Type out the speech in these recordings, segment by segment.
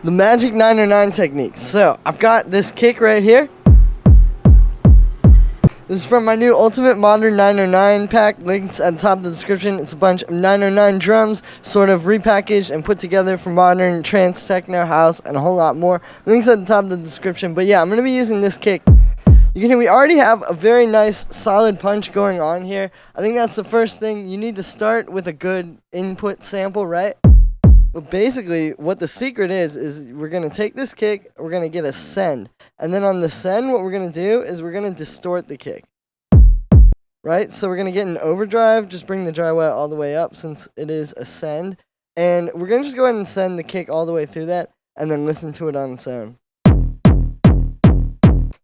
The magic 909 technique. So I've got this kick right here. This is from my new Ultimate Modern 909 pack. Links at the top of the description. It's a bunch of 909 drums, sort of repackaged and put together for modern, trance, techno, house, and a whole lot more. Links at the top of the description. But yeah, I'm going to be using this kick. You can hear we already have a very nice, solid punch going on here. I think that's the first thing. You need to start with a good input sample, right? But basically, what the secret is we're going to take this kick, we're going to get a send. And then on the send, what we're going to do is we're going to distort the kick. Right? So we're going to get an overdrive, just bring the dry wet all the way up since it is a send. And we're going to just go ahead and send the kick all the way through that, and then listen to it on its own.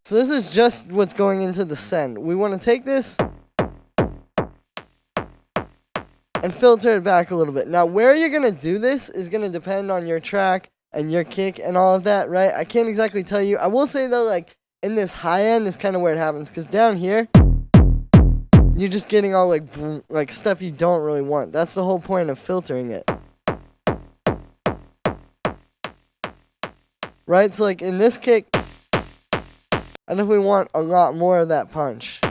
So this is just what's going into the send. We want to take this and filter it back a little bit. Now, where you're going to do this is going to depend on your track and your kick and all of that, right? I can't exactly tell you. I will say, though, like, in this high end is kind of where it happens, because down here, you're just getting all, like stuff you don't really want. That's the whole point of filtering it. Right? So, like, in this kick, I definitely want a lot more of that punch.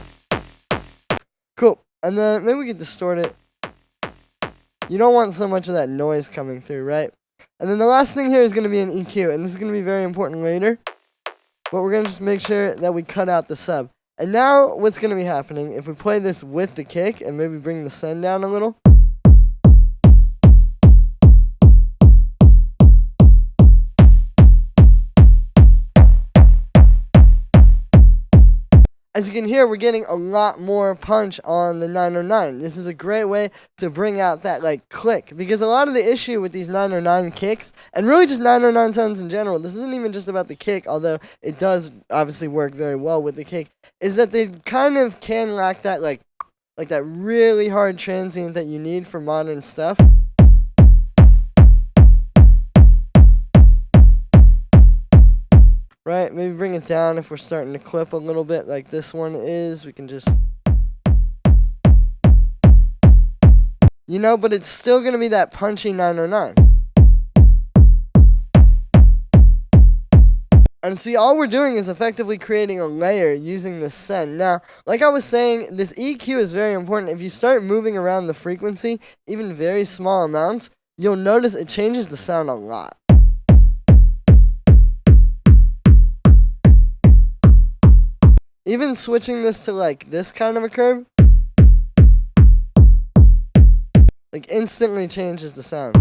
Cool. And then maybe we could distort it. You don't want so much of that noise coming through, right? And then the last thing here is going to be an EQ, and this is going to be very important later. But we're going to just make sure that we cut out the sub. And now what's going to be happening, if we play this with the kick and maybe bring the send down a little. As you can hear, we're getting a lot more punch on the 909. This is a great way to bring out that, like, click. Because a lot of the issue with these 909 kicks, and really just 909 sounds in general, this isn't even just about the kick, although it does obviously work very well with the kick, is that they kind of can lack that, like that really hard transient that you need for modern stuff. Right, maybe bring it down if we're starting to clip a little bit like this one is. We can just, you know, but it's still going to be that punchy 909. And see, all we're doing is effectively creating a layer using the send. Now, like I was saying, this EQ is very important. If you start moving around the frequency, even very small amounts, you'll notice it changes the sound a lot. Even switching this to, like, this kind of a curve, like, instantly changes the sound.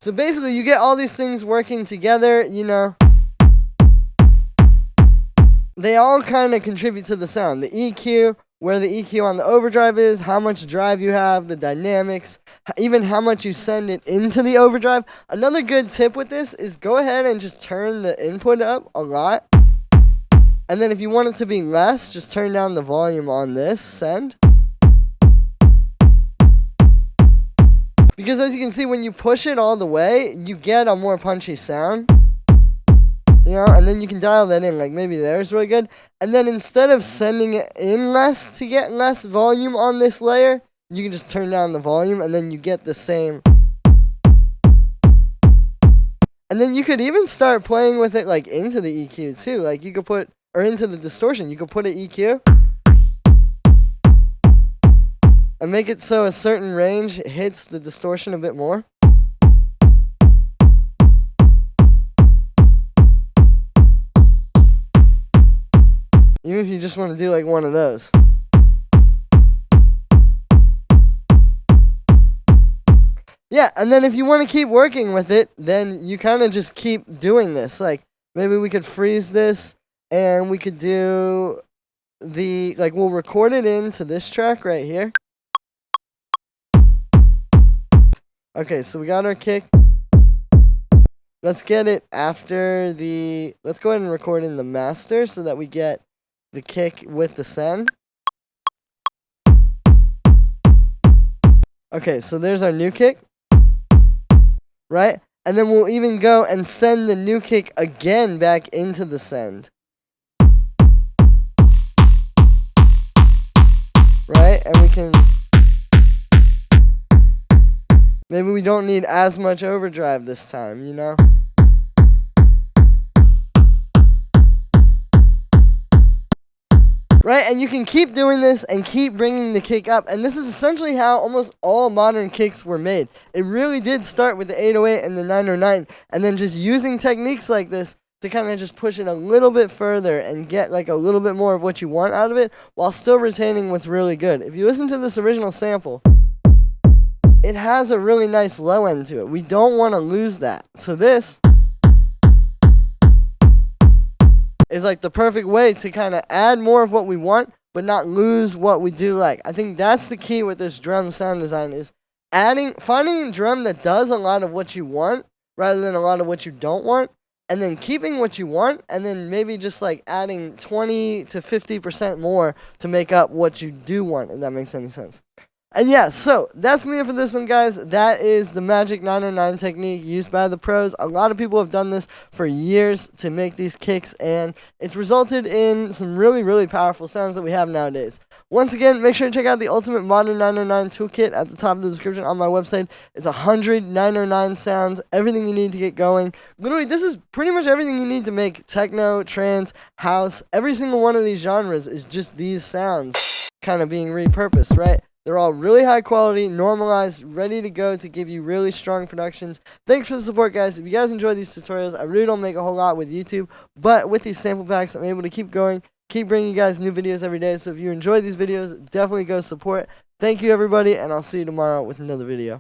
So basically, you get all these things working together, you know. They all kind of contribute to the sound. The EQ, where the EQ on the overdrive is, how much drive you have, the dynamics, even how much you send it into the overdrive. Another good tip with this is go ahead and just turn the input up a lot. And then if you want it to be less, just turn down the volume on this send. Because as you can see, when you push it all the way, you get a more punchy sound. You know, and then you can dial that in, like maybe there's really good. And then instead of sending it in less to get less volume on this layer, you can just turn down the volume and then you get the same. And then you could even start playing with it, like, into the EQ too. Like, you could put, or into the distortion, you could put an EQ and make it so a certain range hits the distortion a bit more. Even if you just want to do, like, one of those. Yeah, and then if you want to keep working with it, then you kind of just keep doing this. Like, maybe we could freeze this, and we could do the, like, we'll record it into this track right here. Okay, so we got our kick. Let's get it after the, let's go ahead and record in the master so that we get the kick with the send. Okay, so there's our new kick, right? And then we'll even go and send the new kick again back into the send. Right? And we can... maybe we don't need as much overdrive this time, you know? Right, and you can keep doing this and keep bringing the kick up. And this is essentially how almost all modern kicks were made. It really did start with the 808 and the 909, and then just using techniques like this to kind of just push it a little bit further and get like a little bit more of what you want out of it while still retaining what's really good. If you listen to this original sample, it has a really nice low end to it. We don't want to lose that. So this is like the perfect way to kind of add more of what we want, but not lose what we do like. I think that's the key with this drum sound design, is finding a drum that does a lot of what you want rather than a lot of what you don't want, and then keeping what you want, and then maybe just like adding 20 to 50% more to make up what you do want, if that makes any sense. And yeah, so that's me for this one, guys. That is the Magic 909 technique used by the pros. A lot of people have done this for years to make these kicks, and it's resulted in some really, really powerful sounds that we have nowadays. Once again, make sure to check out the Ultimate Modern 909 Toolkit at the top of the description on my website. It's 100 909 sounds, everything you need to get going. Literally, this is pretty much everything you need to make techno, trance, house. Every single one of these genres is just these sounds kind of being repurposed, right? They're all really high quality, normalized, ready to go to give you really strong productions. Thanks for the support, guys. If you guys enjoy these tutorials, I really don't make a whole lot with YouTube, but with these sample packs, I'm able to keep going, keep bringing you guys new videos every day. So if you enjoy these videos, definitely go support. Thank you, everybody, and I'll see you tomorrow with another video.